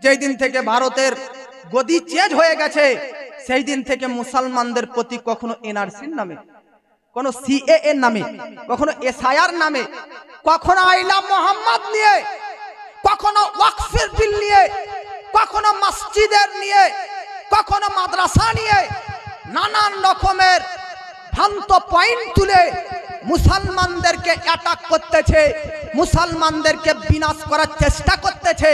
যেই দিন থেকে ভারতের গদি চেঞ্জ হয়ে গেছে সেই দিন থেকে মুসলমানদের প্রতি কখনো এনআরসির নামে, কোনো সিএএ নামে, কখনো এসআইআর নামে, কখনো আইলা মোহাম্মদ নিয়ে, কখনো ওয়াকফের বিল নিয়ে, কখনো মসজিদের নিয়ে, কখনো মাদ্রাসা নিয়ে নানান রকমের ভ্রান্ত পয়েন্ট তুলে মুসলমানদেরকে অ্যাটাক করতেছে, মুসলমানদেরকে বিনাশ করার চেষ্টা করতেছে।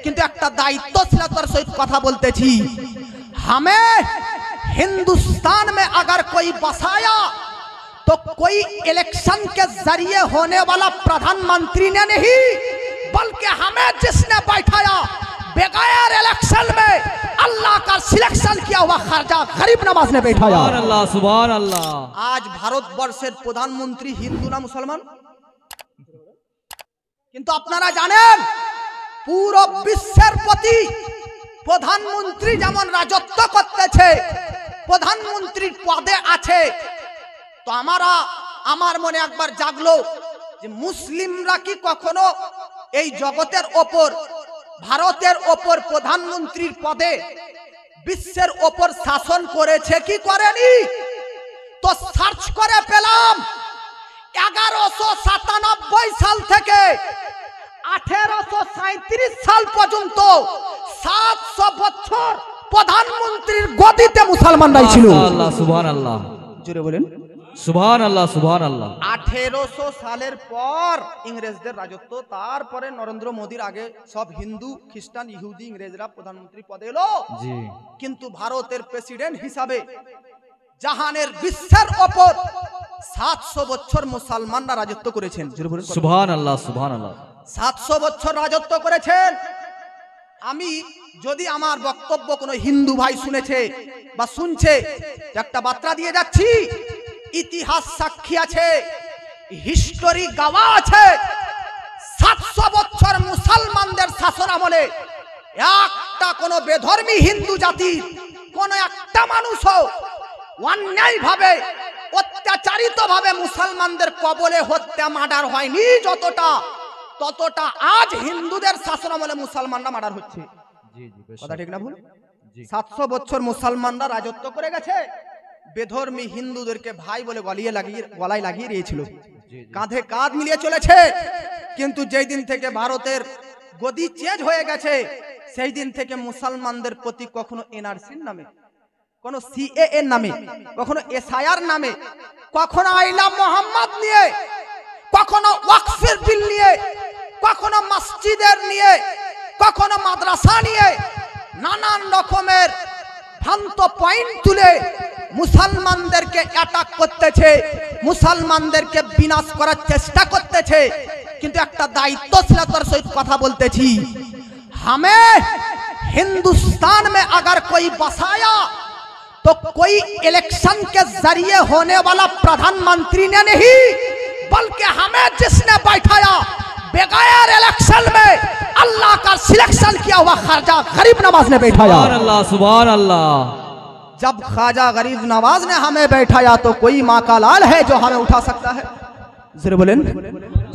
কিন্তু একটা দায়িত্বশীলতার সহিত কথা বলতেছি, हमें हिंदुस्तान में अगर कोई बसाया तो कोई इलेक्शन के जरिए होने वाला प्रधानमंत्री ने नहीं, बल्कि हमें जिसने बैठाया बगैर इलेक्शन में अल्लाह का सिलेक्शन किया हुआ खारजा गरीब नवाज ने बैठाया। सुभान अल्लाह, सुभान अल्लाह। आज भारतवर्षের প্রধানমন্ত্রী হিন্দু না মুসলমান? কিন্তু আপনারা জানেন পুরো বিশ্বের প্রতি প্রধানমন্ত্রী যেমন রাজত্ব করতেছে, প্রধানমন্ত্রীর পদে আছে, তো আমার মনে একবার জাগলো যে মুসলিমরা কি কখনো এই জগতের ওপর, ভারতের ওপর প্রধানমন্ত্রীর পদে বিশ্বের ওপর শাসন করেছে কি করেনি? তো সার্চ করে পেলাম 1197 সাল থেকে 1837 সাল পর্যন্ত 700 বছর প্রধানমন্ত্রীর গদিতে মুসলমানরাই ছিল। আল্লাহ সুবহানাল্লাহ, জোরে বলেন সুবহানাল্লাহ, সুবহানাল্লাহ। 1800 সালের পর ইংরেজদের রাজত্ব, তারপরে নরেন্দ্র মোদীর আগে সব হিন্দু, খ্রিস্টান, ইহুদি, ইংরেজরা প্রধানমন্ত্রী পদে এলো। জি। কিন্তু ভারতের প্রেসিডেন্ট হিসাবে জাহানের বিশ্বের ওপর 700 বছর মুসলমানরা রাজত্ব করেছেন। জোরে বলেন সুবহানাল্লাহ, সুবহানাল্লাহ। 700 বছর রাজত্ব করেছেন। আমি যদি আমার বক্তব্য কোনো হিন্দু ভাই শুনেছে বা শুনছে, একটা বার্তা দিয়ে যাচ্ছি, ইতিহাস সাক্ষী আছে, হিস্টোরি গাওয়া আছে, 700 বছর মুসলমানদের শাসন আমলে একটা কোনো বেধর্মী হিন্দু জাতির কোন একটা মানুষও অন্যায় ভাবে, অত্যাচারিত ভাবে মুসলমানদের কবলে হত্যা, মার্ডার হয়নি ততটা আজ হিন্দুদের শাসন আমলে মুসলমানরা মার্ডার হচ্ছে। কথা ঠিক না ভুল? 700 বছর মুসলমানরা রাজত্ব করে গেছে, বেধর্মী হিন্দুদেরকে ভাই বলে গলায় লাগিয়ে দিয়েছিল, কাঁধে কাঁধ মিলিয়ে চলেছে। কিন্তু যেই দিন থেকে ভারতের গদি চেঞ্জ হয়ে গেছে সেই দিন থেকে মুসলমানদের প্রতি কখনো এনআরসির নামে, কোনো সিএএ নামে, কখনো এসআইআর নামে, কখনো আইলা মোহাম্মদ নিয়ে, কখনো ওয়াকফের বিল নিয়ে, কখনো মসজিদের নিয়ে, কখনো মাদ্রাসা নিয়ে নানান রকমের ভ্রান্ত পয়েন্ট তুলে মুসলমানদেরকে অ্যাটাক করতেছে, মুসলমানদেরকে বিনাশ করার চেষ্টা করতেছে। কিন্তু একটা দায়িত্বশীলতার সহিত কথা বলতেছি, हमें हिंदुस्तान में अगर कोई बसाया तो कोई इलेक्शन के जरिए होने वाला प्रधानमंत्री ने नहीं, बल्कि हमें जिसने बैठाया बगैर इलेक्शन में अल्लाह का सिलेक्शन किया हुआ खारजा गरीब नवाज ने बैठाया। सुभान अल्लाह, सुभान अल्लाह। जब ख्वाजा गरीब नवाज ने हमें बैठाया तो कोई माँ का लाल है जो हमें उठा सकता है? जरूर बोलें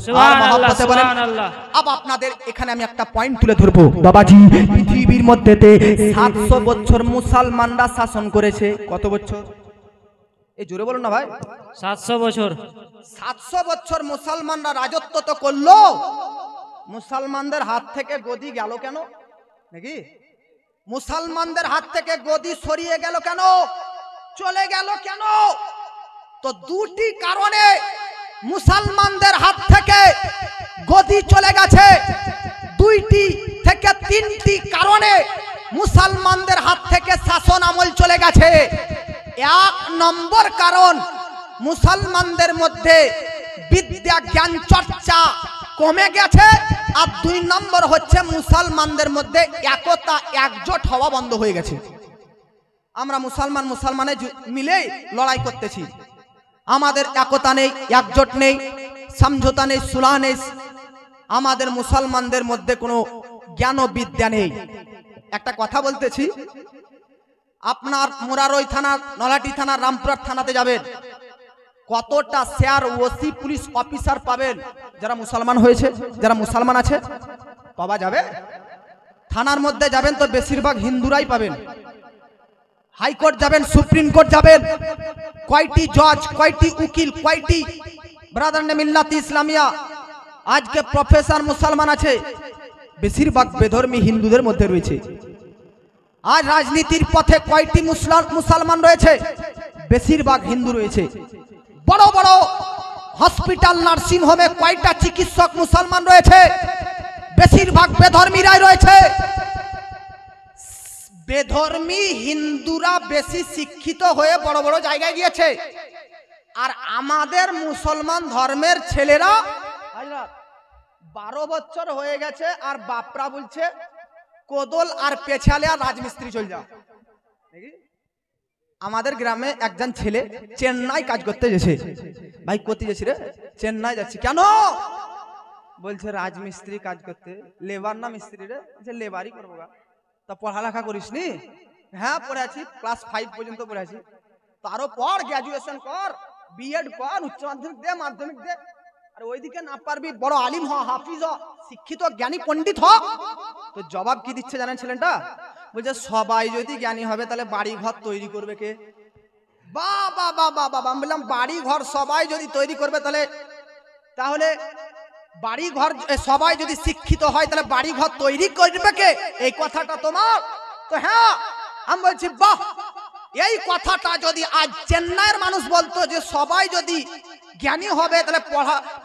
सुभान अल्लाह, सुभान अल्लाह। अब আপনাদের এখানে আমি একটা পয়েন্ট তুলে ধরবো বাবাজি, পৃথিবীর মধ্যেতে 700 বছর মুসলমানরা শাসন করেছে। কত বছর? এই জোরে বলুন না ভাই। 700 বছর। 700 বছর মুসলমানরা রাজত্ব তো করলো, মুসলমানদের হাত থেকে গদি গেল কেন? নাকি মুসলমানদের হাত থেকে গদি সরিয়ে গেল কেন, চলে গেল কেন? তো দুটি কারণে মুসলমানদের হাত থেকে গদি চলে গেছে, দুইটি থেকে তিনটি কারণে মুসলমানদের হাত থেকে শাসন আমল চলে গেছে। এক নম্বর কারণ, মুসলমানদের মধ্যে বিদ্যা জ্ঞান চর্চা কমে গেছে, আর 2 নম্বর হচ্ছে মুসলমানদের মধ্যে একতা একজোট হওয়া বন্ধ হয়ে গেছে। আমরা মুসলমানে মিলে লড়াই করতেছি, আমাদের একতা নেই, একজোট নেই, সমঝোতা নেই, সুলহ নেই, আমাদের মুসলমানদের মধ্যে কোনো জ্ঞান ও বিদ্যা নেই। একটা কথা বলতেছি, আপনার মুরারই থানা, নলাটি থানা, রামপুরহাট থানাতে যাবেন, কতটা শেয়ার ওসি পুলিশ অফিসার পাবেন যারা মুসলমান হয়েছে, যারা মুসলমান আছে? পাওয়া যাবে? থানার মধ্যে যাবেন তো বেশিরভাগ হিন্দুরাই পাবেন। হাইকোর্ট যাবেন, সুপ্রিম কোর্ট যাবেন, কয়টি জজ, কয়টি উকিল, কয়টি ব্রাদার নে মিল্লাত ইসলামিয়া আজকে প্রফেসর মুসলমান আছে, বেশিরভাগ বেধর্মী হিন্দুদের মধ্যে রয়েছে। আজ রাজনীতির পথে কয়টি মুসলমান রয়েছে, বেশিরভাগ হিন্দু রয়েছে। বড় বড় হসপিটাল, নার্সিং হোমে কয়টা চিকিৎসক মুসলমান রয়েছে, বেশিরভাগ বেধর্মীরাই রয়েছে। বেধর্মী হিন্দুরা বেশি শিক্ষিত হয়ে বড় বড় জায়গায় গিয়েছে, আর আমাদের মুসলমান ধর্মের ছেলেরা 12 বছর হয়ে গেছে আর বাপরা বলছে কোদল আর পেছালে আর রাজমিস্ত্রি চল যাও। আমাদের গ্রামে একজন ছেলে চেন্নাই কাজ করতে গেছে। ভাই কোথায় যাচ্ছি রে? চেন্নাই যাচ্ছি। কেন? বলছে রাজমিস্ত্রি কাজ করতে। লেবার না মিস্ত্রি রে? লেবারই করবো। তা পড়ালেখা করিস নি? হ্যাঁ পড়েছি, ক্লাস 5 পর্যন্ত পড়েছি। তারও পর গ্রাজুয়েশন কর, বিএড কর, উচ্চ মাধ্যমিক দে, মাধ্যমিক দে। আর ওইদিকে না পারবি বড় আলিম হ, হাফিজ হ, শিক্ষিত জ্ঞানী পণ্ডিত হ। তো জবাব কি দিচ্ছে জানেন ছেলেটা? বলছে সবাই যদি জ্ঞানী হবে তাহলে বাড়ি ঘর তৈরি করবে কে? বাবা বাবা বাবা, আমি বললাম বাড়ি ঘর সবাই যদি তৈরি করবে তাহলে বাড়ি ঘর সবাই যদি শিক্ষিত হয় তাহলে বাড়ি ঘর তৈরি করবে কে? এই কথাটা তোমার? তো হ্যাঁ। আমি বলছি বাহ, এই কথাটা যদি আজ চেন্নাইয়ের মানুষ বলতো যে সবাই যদি জ্ঞানী হবে তাহলে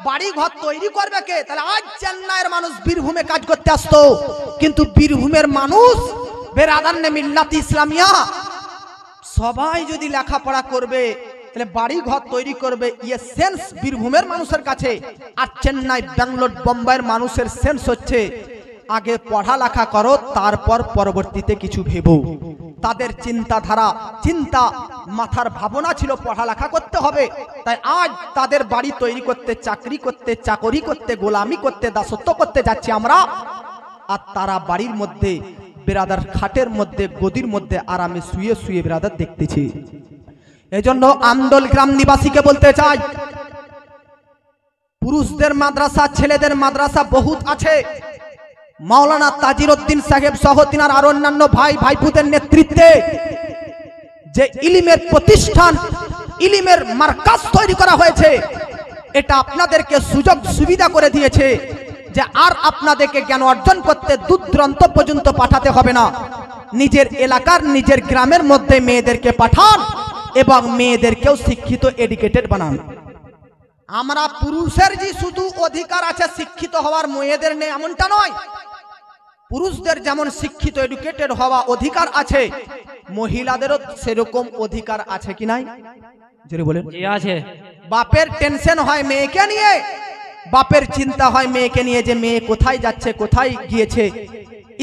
বাড়ি ঘর তৈরি করবে কে, তাহলে আজ চেন্নাইয়ের মানুষ বীরভূমে কাজ করতে আসতো। কিন্তু বীরভূমের মানুষ বেরাদার নে মিল্লাত ইসলামিয়া সবাই যদি লেখাপড়া করবে তাহলে বাড়ি ঘর তৈরি করবে, ইয়ে সেন্স বীরভূমের মানুষের কাছে। আর চেন্নাই, ব্যাঙ্গালোর, বোম্বাইয়ের মানুষের সেন্স হচ্ছে আগে পড়ালেখা করো, তারপর পরবর্তীতে কিছু ভেবো। তাদের চিন্তাধারা, চিন্তা, মাথার ভাবনা ছিল পড়ালেখা করতে হবে। তাই আজ তাদের বাড়ি তৈরি করতে, চাকরি করতে, চাকরি করতে, গোলামি করতে, দাসত্ব করতে যাচ্ছি আমরা। আর তারা বাড়ির মধ্যে বেরাদার খাটের মধ্যে, গদির মধ্যে আরামে শুয়ে শুয়ে বেরাদার দেখতেছি। এজন্য আমদল গ্রাম নিবাসীকে বলতে চাই, পুরুষদের মাদ্রাসা, ছেলেদের মাদ্রাসা বহুত আছে। মাওলানা তাজিরউদ্দিন সাহেব সহ তিনার আর অন্যান্য ভাই ভাইপুদের নেতৃত্বে যে ইলিমের প্রতিষ্ঠান, ইলিমের মার্কাজ তৈরি করা হয়েছে, এটা আপনাদেরকে সুযোগ সুবিধা করে দিয়েছে যে আর আপনাদেরকে জ্ঞান অর্জন করতে দূর দূরান্ত পর্যন্ত পাঠাতে হবে না। নিজের এলাকার, নিজের গ্রামের মধ্যে মেয়েদেরকে পাঠান এবং মেয়েদেরকেও শিক্ষিত, এডুকেটেড বানান। আমরা পুরুষের যে শুধু অধিকার আছে শিক্ষিত হওয়ার, মেয়েদের নেই এমনটা নয়। পুরুষদের যেমন শিক্ষিত, এডুকেটেড হওয়া অধিকার আছে, মহিলাদেরও সেরকম অধিকার আছে কি নাই? জোরে বলেন। আছে। বাপের টেনশন হয় মেয়েকে নিয়ে, বাপের চিন্তা হয় মেয়েকে নিয়ে যে মেয়ে কোথায় যাচ্ছে, কোথায় গিয়েছে।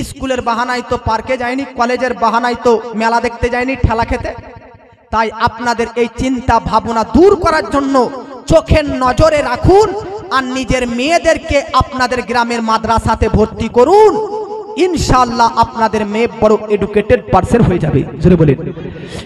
স্কুলের বাহানায় তো পার্কে যায়নি, কলেজের বাহানায় তো মেলা দেখতে যায়নি, ঠেলা খেতে। তাই আপনাদের এই চিন্তা ভাবনা দূর করার জন্য চোখের নজরে রাখুন আর নিজের মেয়েদেরকে আপনাদের গ্রামের মাদ্রাসাতে ভর্তি করুন। ইনশাআল্লাহ আপনাদের মেয়ে বড় এডুকেটেড পার্সন হয়ে যাবে। জোরে বলেন।